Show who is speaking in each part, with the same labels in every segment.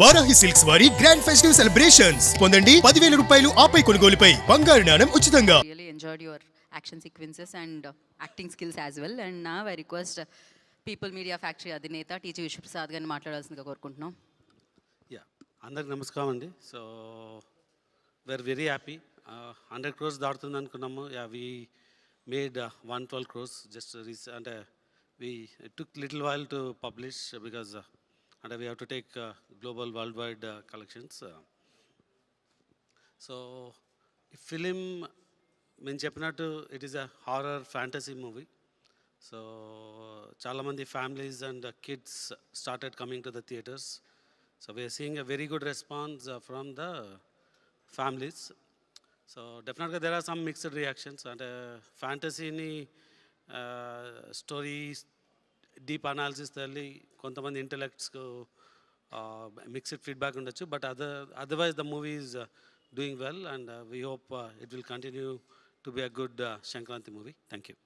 Speaker 1: Varahi silks వారి grand festive celebrations పొందండి 10,000 రూపాయలు ఆపై కొనుగోలుపై బంగారు నాణెం ఉచితంగా.
Speaker 2: Really enjoyed your action sequences and acting skills as well. And now I request People Media Factory అధినేత టీజీ విశ్వప్రసాద్ గారిని మాట్లాడాల్సిందిగా కోరుకుంటున్నాం.
Speaker 3: యా అందరికి నమస్కారం అండి. So we are very happy. 100 crores దాటుతుంది అనుకున్నాము. Yeah we made 112 crores just అంటే we took little while to publish because అంటే we have to take global world wide collections. So ఈ ఫిలిం మేము చెప్పినట్టు it is a horror fantasy movie. So చాలామంది families and kids started coming to the theatres. So we are seeing a very good response from the families. So definitely there are some mixed reactions. And fantasy ni stories, deep analysis thalli kontamandi intellects ko mixed feedback undachu. But otherwise the movie is doing well, and we hope it will continue to be a good Shankranti movie. Thank you.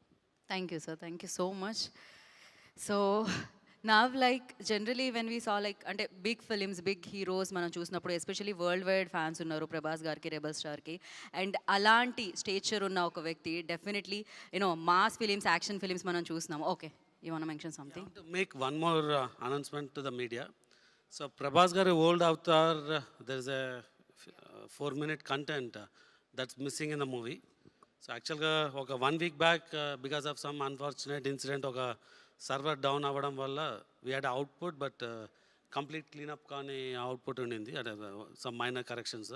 Speaker 2: Thank you, sir. Thank you so much. So now, like generally when we saw like అంటే big films big heroes మనం చూసినప్పుడు especially world wide fans ఉన్నారు ప్రభాస్ గారికి, rebel స్టార్కి. And అలాంటి stature ఉన్న ఒక వ్యక్తి definitely you know mass films, action films మనం చూస్తున్నాము. Okay, you want to mention something?
Speaker 3: To make one more announcement to the media. So Prabhas garu old avatar, there is a 4-minute content that's missing in the movie. So actually oka 1 week back because of some unfortunate incident oka server down అవ్వడం వల్ల we had output, but complete cleanup కానీ output ఉండింది. అంటే some minor corrections.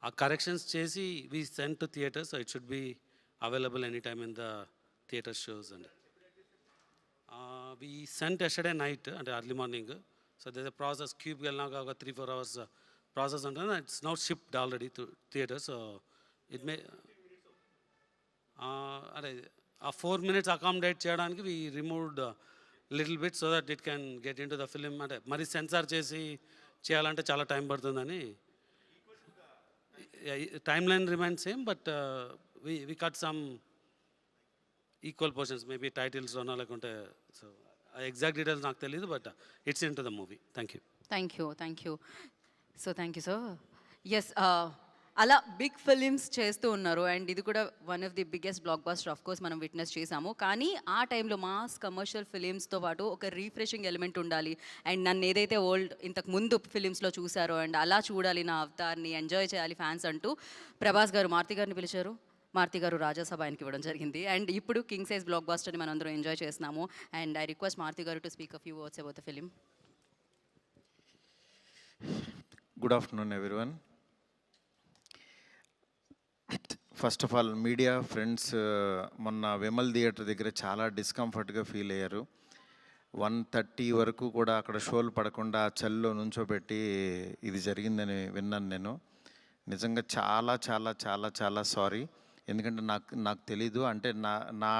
Speaker 3: ఆ corrections చేసి we send to theatres. It should be available any time in the theatre shows అండి. We sent yesterday night అంటే early morning. So they process క్యూబ్కి వెళ్ళినాక ఒక 3-4 hours ప్రాసెస్ ఉంటుంది. It's not shipped already to theatre. So it may అదే ఆ 4 minutes accommodate చేయడానికి we removed little bit so that it can get into the film. అంటే మరి censor చేసి చేయాలంటే చాలా టైం పడుతుందని. Timeline remains same, but we cut some equal portions, maybe టైటిల్స్లోనో లేకుంటే. సో ఎగ్జాక్ట్ డీటెయిల్స్ నాకు తెలియదు, but it's into the movie. Thank you.
Speaker 2: Thank you. So thank you sir. Yes, అలా big films చేస్తూ ఉన్నారు. And ఇది కూడా one of the biggest blockbuster of course మనం విట్నెస్ చేసాము. కానీ ఆ టైంలో మాస్ కమర్షియల్ ఫిలిమ్స్తో పాటు ఒక రీఫ్రెషింగ్ ఎలిమెంట్ ఉండాలి. అండ్ నన్ను ఏదైతే ఓల్డ్ ఇంతకు ముందు ఫిలిమ్స్లో చూసారో అండ్ అలా చూడాలి, నా అవతార్ని ఎంజాయ్ చేయాలి ఫ్యాన్స్ అంటూ ప్రభాస్ గారు మారుతి గారిని పిలిచారు. మారుతి గారు రాజాసభ ఆయనకి ఇవ్వడం జరిగింది. అండ్ ఇప్పుడు కింగ్ సైజ్ బ్లాక్ బస్టర్ని మనం అందరం ఎంజాయ్ చేస్తున్నాము. అండ్ ఐ రిక్వెస్ట్ మారుతి గారు to speak a few words about the film.
Speaker 4: Good afternoon everyone. First of all media friends, మొన్న విమల్ థియేటర్ దగ్గర చాలా డిస్కంఫర్ట్గా ఫీల్ అయ్యారు. 1:30 వరకు కూడా అక్కడ షోలు పడకుండా చలిలో నుంచోబెట్టి ఇది జరిగిందని విన్నాను నేను. నిజంగా చాలా చాలా చాలా చాలా సారీ. ఎందుకంటే నాకు తెలీదు, అంటే నా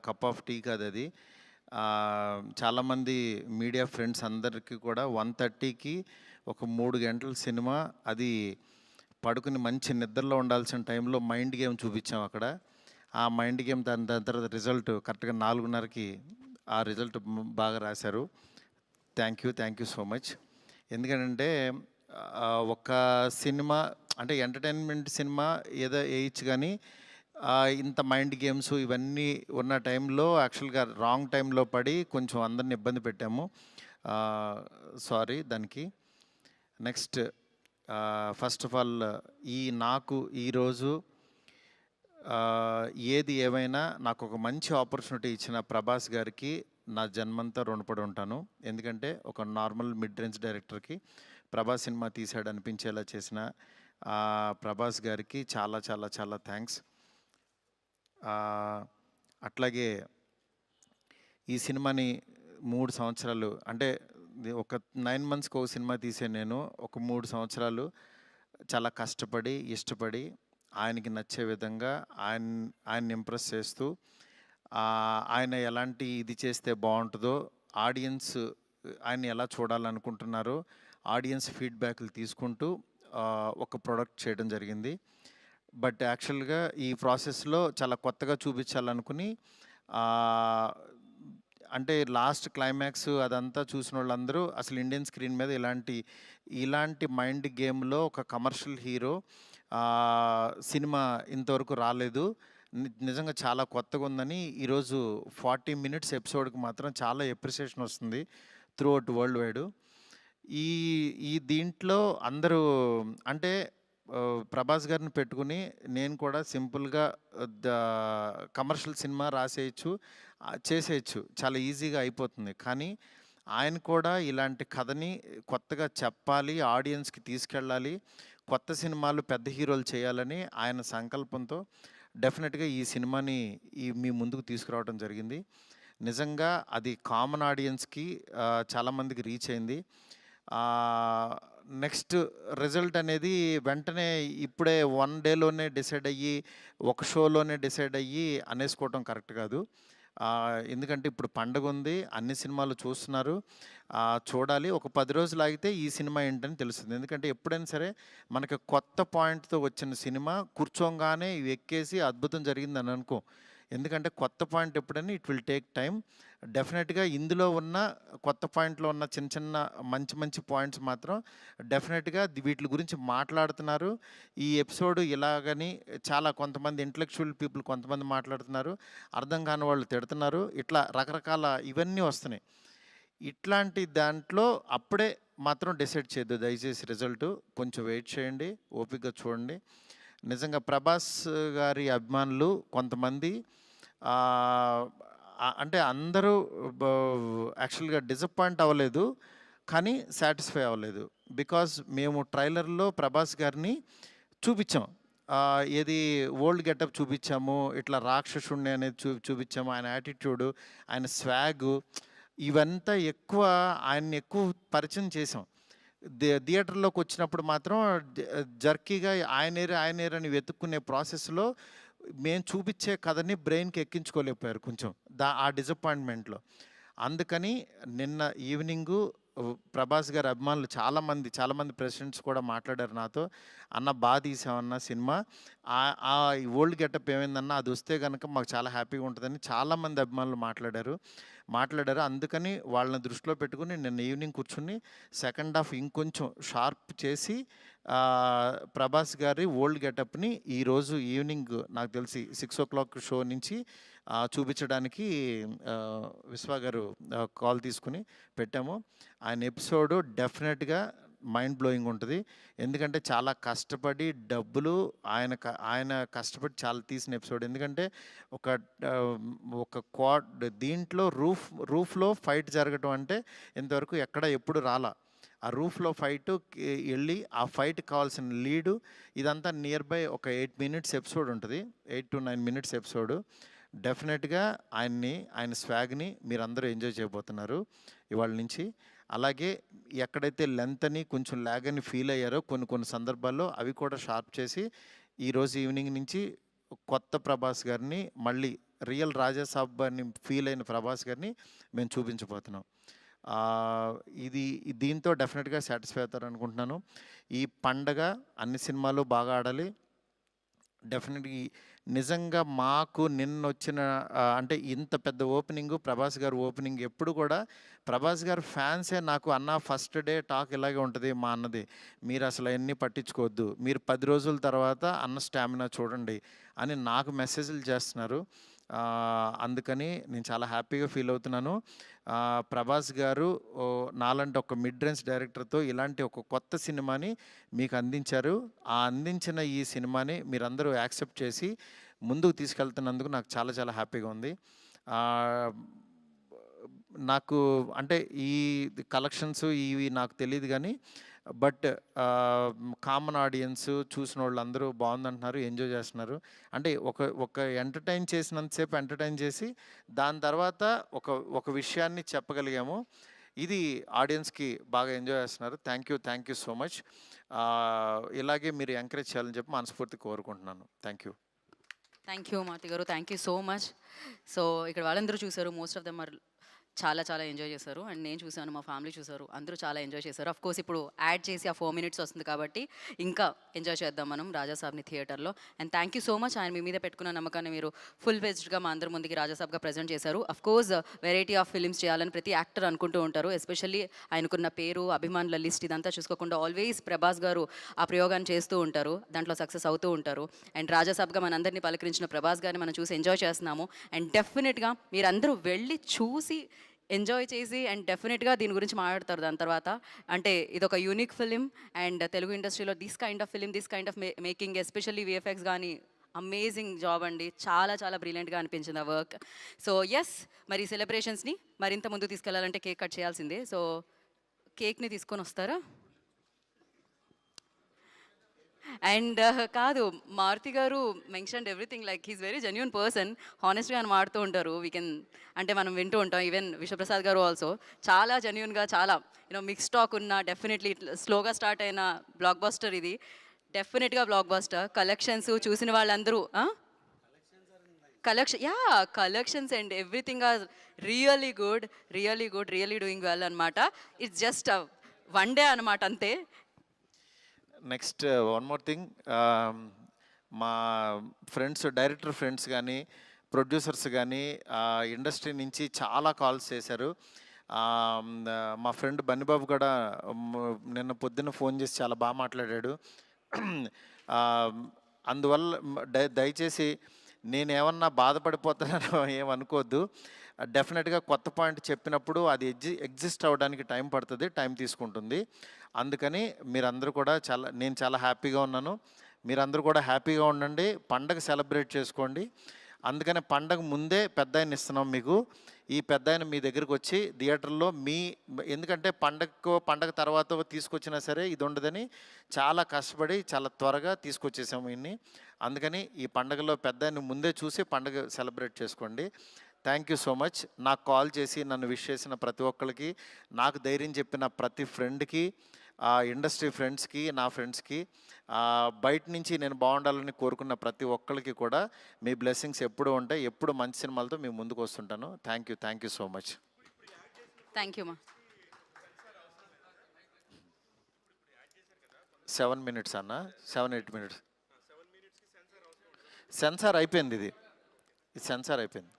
Speaker 4: కప్ ఆఫ్ టీ కాదు అది. చాలామంది మీడియా ఫ్రెండ్స్ అందరికీ కూడా 1:30కి ఒక 3 గంటల సినిమా, అది పడుకుని మంచి నిద్రలో ఉండాల్సిన టైంలో మైండ్ గేమ్ చూపించాం అక్కడ. ఆ మైండ్ గేమ్ దాని తర్వాత రిజల్ట్ కరెక్ట్గా 4:30కి ఆ రిజల్ట్ బాగా రాశారు. Thank you so much. ఎందుకంటే ఒక సినిమా అంటే ఎంటర్టైన్మెంట్ సినిమా ఏదో వేయచ్చు, కానీ ఇంత మైండ్ గేమ్స్ ఇవన్నీ ఉన్న టైంలో యాక్చువల్గా రాంగ్ టైంలో పడి కొంచెం అందరిని ఇబ్బంది పెట్టాము. సారీ దానికి. నెక్స్ట్, ఫస్ట్ ఆఫ్ ఆల్ నాకు ఈరోజు ఏది ఏమైనా నాకు ఒక మంచి ఆపర్చునిటీ ఇచ్చిన ప్రభాస్ గారికి నా జన్మంతా రుణపడి ఉంటాను. ఎందుకంటే ఒక నార్మల్ మిడ్ రేంజ్ డైరెక్టర్కి ప్రభాస్ సినిమా తీసాడు అనిపించేలా చేసిన ప్రభాస్ గారికి చాలా చాలా చాలా థ్యాంక్స్. అట్లాగే ఈ సినిమాని 3 సంవత్సరాలు, అంటే ఒక 9 monthsకి ఒక సినిమా తీసే నేను ఒక 3 సంవత్సరాలు చాలా కష్టపడి ఇష్టపడి ఆయనకి నచ్చే విధంగా ఆయన్ని ఇంప్రెస్ చేస్తూ, ఆయన ఎలాంటి ఇది చేస్తే బాగుంటుందో, ఆడియన్స్ ఆయన్ని ఎలా చూడాలనుకుంటున్నారో ఆడియన్స్ ఫీడ్బ్యాక్లు తీసుకుంటూ ఒక ప్రోడక్ట్ చేయడం జరిగింది. బట్ యాక్చువల్గా ఈ ప్రాసెస్లో చాలా కొత్తగా చూపించాలనుకుని అంటే లాస్ట్ క్లైమాక్స్ అదంతా చూసిన వాళ్ళందరూ అసలు ఇండియన్ స్క్రీన్ మీద ఇలాంటి ఇలాంటి మైండ్ గేమ్లో ఒక కమర్షియల్ హీరో సినిమా ఇంతవరకు రాలేదు. నిజంగా చాలా కొత్తగా ఉందని ఈరోజు 40 మినిట్స్ ఎపిసోడ్కి మాత్రం చాలా ఎప్రిసియేషన్ వస్తుంది త్రూ అవుట్ వరల్డ్ వైడ్. ఈ ఈ దీంట్లో అందరూ అంటే ప్రభాస్ గారిని పెట్టుకుని నేను కూడా సింపుల్గా ద కమర్షియల్ సినిమా రాసేయచ్చు, చేసేయచ్చు, చాలా ఈజీగా అయిపోతుంది. కానీ ఆయన కూడా ఇలాంటి కథని కొత్తగా చెప్పాలి, ఆడియన్స్కి తీసుకెళ్ళాలి, కొత్త సినిమాలు పెద్ద హీరోలు చేయాలని ఆయన సంకల్పంతో డెఫినెట్గా ఈ సినిమాని మీ ముందుకు తీసుకురావడం జరిగింది. నిజంగా అది కామన్ ఆడియన్స్కి చాలామందికి రీచ్ అయింది. నెక్స్ట్ రిజల్ట్ అనేది వెంటనే ఇప్పుడే 1 డేలోనే డిసైడ్ అయ్యి, ఒక షోలోనే డిసైడ్ అయ్యి అనేసుకోవటం కరెక్ట్ కాదు. ఎందుకంటే ఇప్పుడు పండగ ఉంది, అన్ని సినిమాలు చూస్తున్నారు, చూడాలి. ఒక 10 రోజులు ఆగితే ఈ సినిమా ఏంటని తెలుస్తుంది. ఎందుకంటే ఎప్పుడైనా సరే మనకి కొత్త పాయింట్తో వచ్చిన సినిమా కూర్చోగానే ఎక్కేసి అద్భుతం జరిగిందని అనుకో. ఎందుకంటే కొత్త పాయింట్ ఎప్పుడైనా ఇట్ విల్ టేక్ టైం. డెఫినెట్గా ఇందులో ఉన్న కొత్త పాయింట్లో ఉన్న చిన్న చిన్న మంచి మంచి పాయింట్స్ మాత్రం డెఫినెట్గా వీటి గురించి మాట్లాడుతున్నారు. ఈ ఎపిసోడ్ ఇలాగని చాలా కొంతమంది ఇంటలెక్చువల్ పీపుల్ కొంతమంది మాట్లాడుతున్నారు, అర్థం కాని వాళ్ళు తిడుతున్నారు, ఇట్లా రకరకాల ఇవన్నీ వస్తున్నాయి. ఇట్లాంటి దాంట్లో అప్పుడే మాత్రం డిసైడ్ చేయొద్దు దయచేసి. రిజల్ట్ కొంచెం వెయిట్ చేయండి, ఓపికగా చూడండి. నిజంగా ప్రభాస్ గారి అభిమానులు కొంతమంది అంటే అందరూ యాక్చువల్గా డిసప్పాయింట్ అవ్వలేదు, కానీ సాటిస్ఫై అవ్వలేదు. బికాజ్ మేము ట్రైలర్లో ప్రభాస్ గారిని చూపించాం, ఏది ఓల్డ్ గెటప్ చూపించాము, ఇట్లా రాక్షసుణ్ణి అనేది చూపించాము, ఆయన యాటిట్యూడు, ఆయన స్వాగు, ఇవంతా ఆయన్ని ఎక్కువ పరిచయం చేసాం. థియేటర్లోకి వచ్చినప్పుడు మాత్రం జర్కీగా ఆయనేరు అని వెతుక్కునే ప్రాసెస్లో మేము చూపించే కథని బ్రెయిన్కి ఎక్కించుకోలేకపోయారు కొంచెం ఆ డిసప్పాయింట్మెంట్లో. అందుకని నిన్న ఈవినింగు ప్రభాస్ గారి అభిమానులు చాలామంది ప్రెసిడెంట్స్ కూడా మాట్లాడారు నాతో, అన్న బాగా తీసామన్న సినిమా, ఆ ఓల్డ్ గెటప్ ఏమైందన్నా అది వస్తే కనుక మాకు చాలా హ్యాపీగా ఉంటుందని చాలామంది అభిమానులు మాట్లాడారు. అందుకని వాళ్ళని దృష్టిలో పెట్టుకుని నిన్న ఈవినింగ్ కూర్చుని సెకండ్ హాఫ్ ఇంకొంచెం షార్ప్ చేసి ప్రభాస్ గారి ఓల్డ్ గెటప్ని ఈరోజు ఈవినింగ్ నాకు తెలిసి 6 o'clock షో నుంచి చూపించడానికి విశ్వ గారు కాల్ తీసుకుని పెట్టాము. ఆయన ఎపిసోడు డెఫినెట్గా మైండ్ బ్లోయింగ్ ఉంటుంది. ఎందుకంటే చాలా కష్టపడి డబ్బులు ఆయన కష్టపడి చాలా తీసిన ఎపిసోడ్. ఎందుకంటే ఒక క్వాడ్ దీంట్లో రూఫ్లో ఫైట్ జరగటం అంటే ఇంతవరకు ఎప్పుడు రాలా. ఆ రూఫ్లో ఫైట్ వెళ్ళి ఆ ఫైట్ కావాల్సిన లీడు ఇదంతా నియర్ బై ఒక 8 minutes ఎపిసోడ్ ఉంటుంది, 8 to 9 minutes ఎపిసోడు. డెఫినెట్గా ఆయన స్వాగ్ని మీరందరూ ఎంజాయ్ చేయబోతున్నారు ఇవాళ నుంచి. అలాగే ఎక్కడైతే లెంత్ అని కొంచెం ల్యాగ్ అని ఫీల్ అయ్యారో కొన్ని సందర్భాల్లో అవి కూడా షార్ప్ చేసి ఈరోజు ఈవినింగ్ నుంచి కొత్త ప్రభాస్ గారిని, మళ్ళీ రియల్ రాజాసాబ్ అని ఫీల్ అయిన ప్రభాస్ గారిని మేము చూపించబోతున్నాం. దీంతో డెఫినెట్గా సాటిస్ఫై అవుతారు అనుకుంటున్నాను. ఈ పండగ అన్ని సినిమాలు బాగా ఆడాలి. డెఫినెట్గా నిజంగా మాకు నిన్న వచ్చిన అంటే ఇంత పెద్ద ఓపెనింగ్, ప్రభాస్ గారు ఓపెనింగ్ ఎప్పుడు కూడా ప్రభాస్ గారు ఫ్యాన్సే నాకు అన్న ఫస్ట్ డే టాక్ ఇలాగే ఉంటుంది మా అన్నది, మీరు అసలు అవన్నీ పట్టించుకోవద్దు, మీరు 10 రోజుల తర్వాత అన్న స్టామినా చూడండి అని నాకు మెసేజ్లు చేస్తున్నారు. అందుకని నేను చాలా హ్యాపీగా ఫీల్ అవుతున్నాను. ప్రభాస్ గారు నాలాంటి ఒక మిడ్ రేంజ్ డైరెక్టర్తో ఇలాంటి ఒక కొత్త సినిమాని మీకు అందించారు. అందించిన ఈ సినిమాని మీరందరూ యాక్సెప్ట్ చేసి ముందుకు తీసుకెళ్తున్నందుకు నాకు చాలా చాలా హ్యాపీగా ఉంది. నాకు అంటే ఈ కలెక్షన్స్ ఇవి నాకు తెలియదు, కానీ బట్ కామన్ ఆడియన్స్ చూసిన వాళ్ళు అందరూ బాగుందంటున్నారు, ఎంజాయ్ చేస్తున్నారు. అంటే ఒక ఎంటర్టైన్ చేసినంతసేపు ఎంటర్టైన్ చేసి దాని తర్వాత ఒక విషయాన్ని చెప్పగలిగాము. ఇది ఆడియన్స్కి బాగా ఎంజాయ్ చేస్తున్నారు. Thank you so much. ఇలాగే మీరు ఎంకరేజ్ చేయాలని చెప్పి మనస్ఫూర్తి కోరుకుంటున్నాను. థ్యాంక్ యూ
Speaker 2: మారుతి గారు, thank you so much. So ఇక్కడ వాళ్ళందరూ చూసారు, మోస్ట్ ఆఫ్ దెమ్ ఆర్ చాలా చాలా ఎంజాయ్ చేశారు. అండ్ నేను చూసాను, మా ఫ్యామిలీ చూసారు, అందరూ చాలా ఎంజాయ్ చేశారు. అఫ్ కోర్స్ ఇప్పుడు యాడ్ చేసి ఆ 4 మినిట్స్ వస్తుంది కాబట్టి ఇంకా ఎంజాయ్ చేద్దాం మనం రాజాసాబ్ని థియేటర్లో. And thank you so much, ఆయన మీ మీద పెట్టుకున్న నమ్మకాన్ని మీరు ఫుల్ ఫెజ్డ్గా మా అందరి ముందుకి రాజాసాబ్గా ప్రజెంట్ చేశారు. Of course variety of films చేయాలని ప్రతి యాక్టర్ అనుకుంటూ ఉంటారు. ఎస్పెషల్లీ ఆయనకున్న పేరు, అభిమానుల లిస్ట్ ఇదంతా చూసుకోకుండా ఆల్వేస్ ప్రభాస్ గారు ఆ ప్రయోగాన్ని చేస్తూ ఉంటారు, దాంట్లో సక్సెస్ అవుతూ ఉంటారు. అండ్ రాజాసాబ్గా మనందరినీ పలకరించిన ప్రభాస్ గారిని మనం చూసి ఎంజాయ్ చేస్తున్నాము. అండ్ డెఫినెట్గా మీరందరూ వెళ్ళి చూసి ఎంజాయ్ చేసి అండ్ డెఫినెట్గా దీని గురించి మాట్లాడతారు దాని తర్వాత. అంటే ఇదొక యూనిక్ ఫిలిం అండ్ తెలుగు ఇండస్ట్రీలో this kind of film, this kind of making, especially VFX కానీ అమేజింగ్ జాబ్ అండి. చాలా చాలా బ్రిలియంట్గా అనిపించింది ఆ వర్క్. సో ఎస్, మరి సెలబ్రేషన్స్ని మరింత ముందు తీసుకెళ్లాలంటే కేక్ కట్ చేయాల్సిందే. సో కేక్ని తీసుకొని వస్తారా? అండ్ కాదు, Maruthi garu mentioned everything, like he's very genuine person. హానెస్ట్గా అని మాడుతూ ఉంటారు. వీ కెన్ అంటే మనం వింటూ ఉంటాం. ఈవెన్ విశ్వప్రసాద్ గారు ఆల్సో చాలా జెన్యూన్గా, చాలా మిక్స్ టాక్ ఉన్న, డెఫినెట్లీ స్లోగా స్టార్ట్ అయిన బ్లాక్ బస్టర్ ఇది. డెఫినెట్గా బ్లాక్ బస్టర్. కలెక్షన్స్ చూసిన వాళ్ళందరూ collections and everything are really good, really doing well అనమాట. ఇట్స్ జస్ట్ వన్ డే అనమాట, అంతే.
Speaker 4: నెక్స్ట్ వన్ మోర్ థింగ్, మా ఫ్రెండ్స్, డైరెక్టర్ ఫ్రెండ్స్ కానీ, ప్రొడ్యూసర్స్ కానీ ఇండస్ట్రీ నుంచి చాలా కాల్స్ చేశారు. మా ఫ్రెండ్ బన్నిబాబు కూడా నిన్న పొద్దున్న ఫోన్ చేసి చాలా బాగా మాట్లాడాడు. అందువల్ల దయచేసి నేనేమన్నా బాధపడిపోతున్నానో ఏమనుకోవద్దు. డెఫినెట్గా కొత్త పాయింట్ చెప్పినప్పుడు అది ఎగ్జిస్ట్ అవ్వడానికి టైం పడుతుంది, టైం తీసుకుంటుంది. అందుకని మీరందరూ కూడా నేను చాలా హ్యాపీగా ఉన్నాను. మీరందరూ కూడా హ్యాపీగా ఉండండి, పండగ సెలబ్రేట్ చేసుకోండి. అందుకని పండగ ముందే పెద్ద ఆయన ఇస్తున్నాం మీకు. ఈ పెద్ద ఆయన మీ దగ్గరికి వచ్చి థియేటర్లో ఎందుకంటే పండగ తర్వాత తీసుకొచ్చినా సరే ఇది ఉండదని చాలా కష్టపడి చాలా త్వరగా తీసుకొచ్చేసాము ఇన్ని. అందుకని ఈ పండగలో పెద్ద ఆయన ముందే చూసి పండగ సెలబ్రేట్ చేసుకోండి. Thank you so much. నాకు కాల్ చేసి నన్ను విష్ చేసిన ప్రతి ఒక్కరికి, నాకు ధైర్యం చెప్పిన ప్రతి ఫ్రెండ్కి, ఇండస్ట్రీ ఫ్రెండ్స్కి, నా ఫ్రెండ్స్కి, బయట నుంచి నేను బాగుండాలని కోరుకున్న ప్రతి ఒక్కరికి కూడా మీ బ్లెస్సింగ్స్ ఎప్పుడూ ఉంటాయి. ఎప్పుడు మంచి సినిమాలతో మీ ముందుకు వస్తుంటాను. Thank you so much.
Speaker 2: Thank you మా.
Speaker 4: 7 minutes అన్న, 7-8 minutes. సెన్సార్ అయిపోయింది, ఇది సెన్సార్ అయిపోయింది.